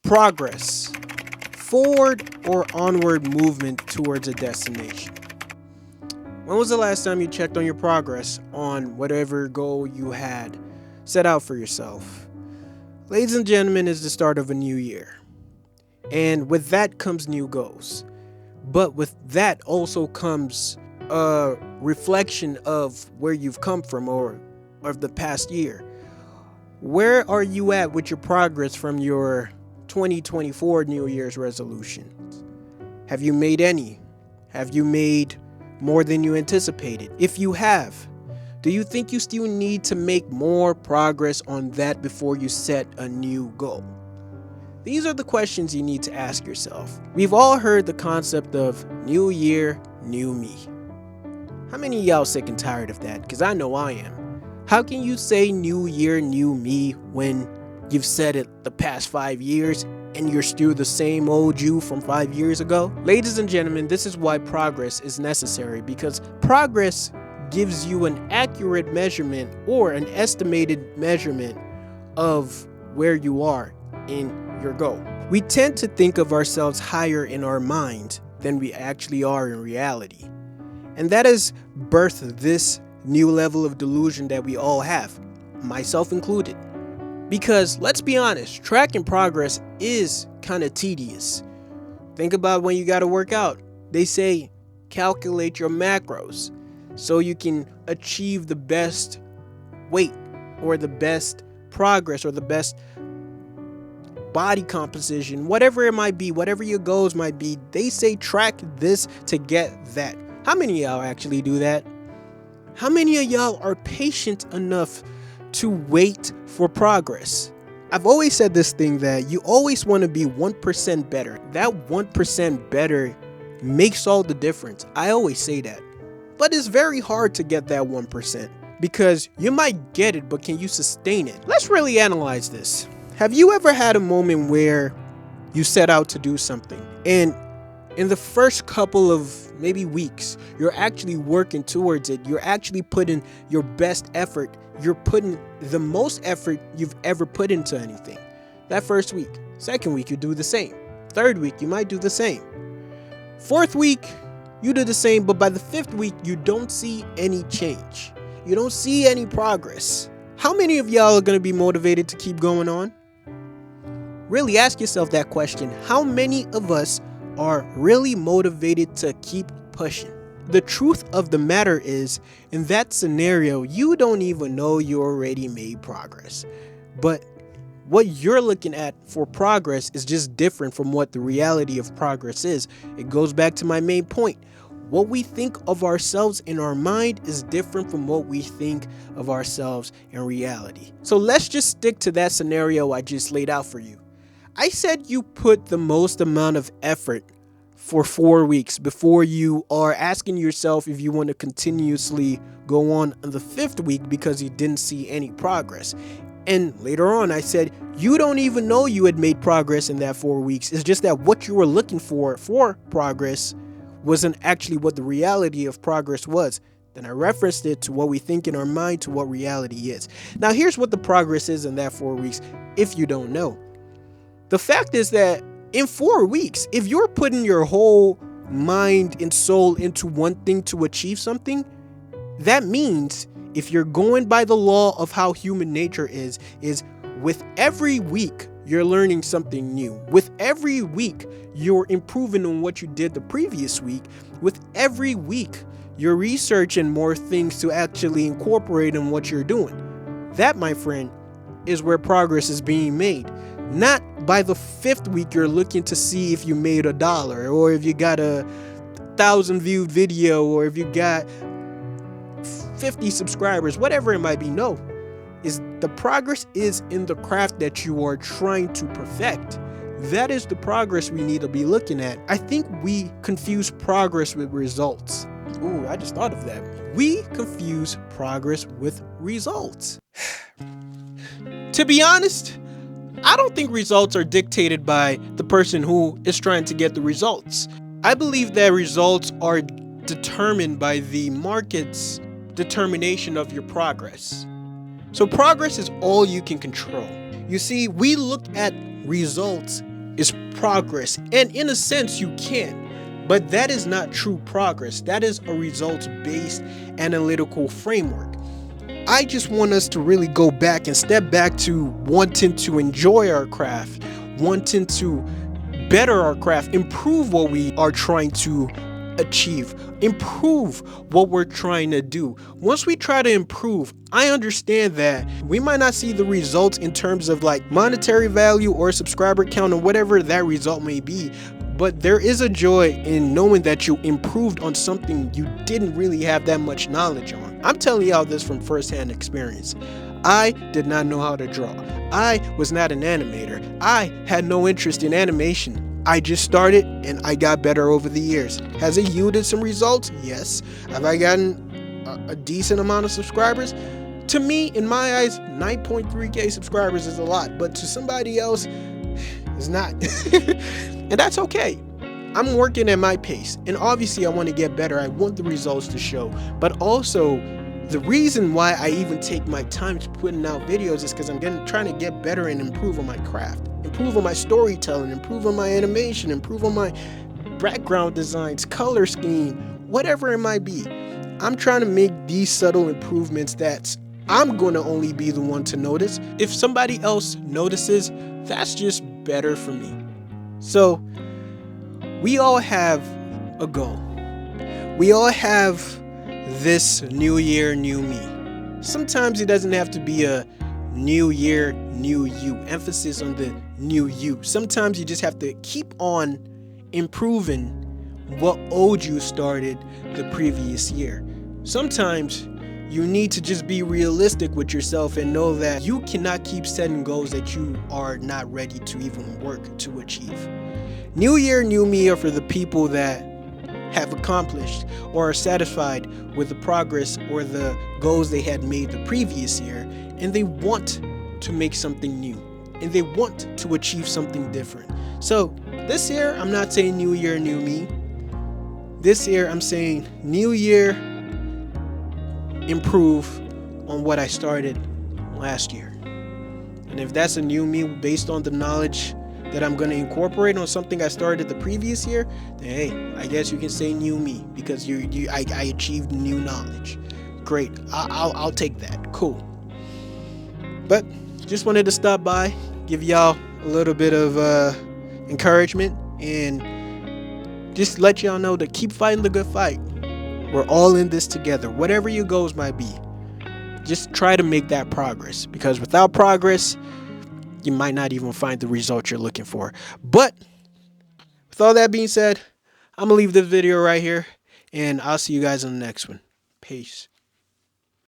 Progress. Forward or onward movement towards a destination. When was the last time you checked on your progress on whatever goal you had set out for yourself? Ladies and gentlemen, it's the start of a new year. And with that comes new goals. But with that also comes a reflection of where you've come from or of the past year. Where are you at with your progress from your 2024 New Year's resolutions? Have you made any? Have you made more than you anticipated? If you have, do you think you still need to make more progress on that before you set a new goal? These are the questions you need to ask yourself. We've all heard the concept of new year, new me. How many of y'all sick and tired of that? Because I know I am. How can you say new year, new me when you've said it the past 5 years and you're still the same old you from 5 years ago? Ladies and gentlemen, this is why progress is necessary, because progress gives you an accurate measurement or an estimated measurement of where you are in your goal. We tend to think of ourselves higher in our mind than we actually are in reality. And that has birthed this new level of delusion that we all have, myself included. Because let's be honest, tracking progress is kind of tedious. Think about when you got to work out. They say calculate your macros so you can achieve the best weight or the best progress or the best body composition, whatever it might be, whatever your goals might be. They say track this to get that. How many of y'all actually do that? How many of y'all are patient enough to wait for progress? I've always said this thing that you always want to be 1% better. That 1% better makes all the difference. I always say that. But it's very hard to get that 1% because you might get it, but can you sustain it? Let's really analyze this. Have you ever had a moment where you set out to do something and in the first couple of maybe weeks, you're actually working towards it. You're actually putting your best effort. You're putting the most effort you've ever put into anything. That first week. Second week, you do the same. Third week, you might do the same. Fourth week, you do the same. But by the fifth week, you don't see any change. You don't see any progress. How many of y'all are going to be motivated to keep going on? Really ask yourself that question. How many of us are really motivated to keep pushing? The truth of the matter is, in that scenario, you don't even know you already made progress. But what you're looking at for progress is just different from what the reality of progress is. It goes back to my main point. What we think of ourselves in our mind is different from what we think of ourselves in reality. So let's just stick to that scenario I just laid out for you. I said you put the most amount of effort for 4 weeks before you are asking yourself if you want to continuously go on the fifth week because you didn't see any progress. And later on, I said you don't even know you had made progress in that 4 weeks. It's just that what you were looking for progress wasn't actually what the reality of progress was. Then I referenced it to what we think in our mind to what reality is. Now, here's what the progress is in that 4 weeks if you don't know. The fact is that in 4 weeks, if you're putting your whole mind and soul into one thing to achieve something, that means if you're going by the law of how human nature is with every week, you're learning something new. With every week, you're improving on what you did the previous week. With every week, you're researching more things to actually incorporate in what you're doing. That, my friend, is where progress is being made. Not by the fifth week you're looking to see if you made $1 or if you got a 1,000 viewed video or if you got 50 subscribers, whatever it might be. No, is the progress is in the craft that you are trying to perfect. That is the progress we need to be looking at. I think we confuse progress with results. Ooh, I just thought of that. We confuse progress with results. To be honest, I don't think results are dictated by the person who is trying to get the results. I believe that results are determined by the market's determination of your progress. So progress is all you can control. You see, we look at results is progress. And in a sense, you can. But that is not true progress. That is a results-based analytical framework. I just want us to really go back and step back to wanting to enjoy our craft, wanting to better our craft, improve what we are trying to achieve, improve what we're trying to do. Once we try to improve, I understand that we might not see the results in terms of like monetary value or subscriber count or whatever that result may be, but there is a joy in knowing that you improved on something you didn't really have that much knowledge on. I'm telling y'all this from firsthand experience. I did not know how to draw. I was not an animator. I had no interest in animation. I just started and I got better over the years. Has it yielded some results? Yes. Have I gotten a decent amount of subscribers? To me, in my eyes, 9.3k subscribers is a lot, but to somebody else, it's not. And that's okay. I'm working at my pace, and obviously I want to get better. I want the results to show, but also the reason why I even take my time to putting out videos is because I'm trying to get better and improve on my craft, improve on my storytelling, improve on my animation, improve on my background designs, color scheme, whatever it might be. I'm trying to make these subtle improvements that I'm going to only be the one to notice. If somebody else notices, that's just better for me. So we all have a goal. We all have this new year, new me. Sometimes it doesn't have to be a new year, new you. Emphasis on the new you. Sometimes you just have to keep on improving what old you started the previous year. Sometimes you need to just be realistic with yourself and know that you cannot keep setting goals that you are not ready to even work to achieve. New year, new me are for the people that have accomplished or are satisfied with the progress or the goals they had made the previous year, and they want to make something new and they want to achieve something different. So this year, I'm not saying new year, new me. This year, I'm saying new year, improve on what I started last year. And if that's a new me based on the knowledge that I'm going to incorporate on something I started the previous year, then hey, I guess you can say new me because I achieved new knowledge. Great, I'll take that. Cool. But just wanted to stop by, give y'all a little bit of encouragement, and just let y'all know to keep fighting the good fight. We're all in this together. Whatever your goals might be, just try to make that progress, because without progress, you might not even find the result you're looking for. But with all that being said, I'm going to leave this video right here, and I'll see you guys in the next one. Peace.